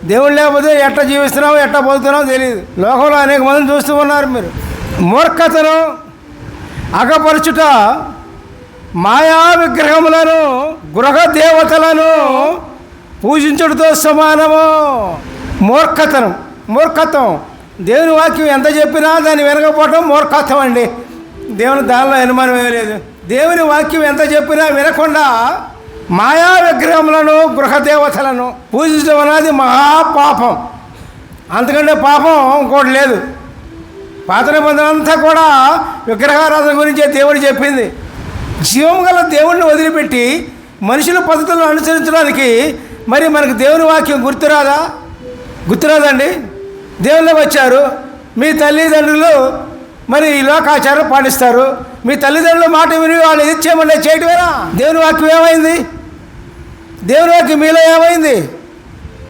దేవుడు లేకపోతే ఎట్లా జీవిస్తున్నావు ఎట్లా బతుకుతున్నావు తెలియదు. లోకంలో అనేక మందిని చూస్తూ ఉన్నారు మీరు. మూర్ఖతను, అగపరచుట, మాయా విగ్రహములను, గృహ దేవతలను పూజించుటతో సమానము. మూర్ఖత్వం. దేవుని వాక్యం ఎంత చెప్పినా దాన్ని వినకపోవటం మూర్ఖత్వం అండి. దేవుని దానిలో అనుమానం ఏమీ లేదు. దేవుని వాక్యం ఎంత చెప్పినా వినకుండా మాయా విగ్రహములను, గృహదేవతలను పూజించడం అనేది మహాపాపం. అంతకంటే పాపం ఇంకోటి లేదు. పాత నిబంధన అంతా కూడా విగ్రహారాధన గురించే దేవుడు చెప్పింది. జీవం గల దేవుడిని వదిలిపెట్టి మనుషుల పద్ధతులను అనుసరించడానికి మరి మనకు దేవుని వాక్యం గుర్తురాదండి. దేవుళ్ళకి వచ్చారు, మీ తల్లిదండ్రులు మరి ఈ లోకాచారం పాటిస్తారు. మీ తల్లిదండ్రుల మాట విని వాళ్ళు ఇచ్చేయమని చేయటమేనా? దేవుని వాక్యం ఏమైంది? దేవుని వాక్యం మీలో ఏమైంది?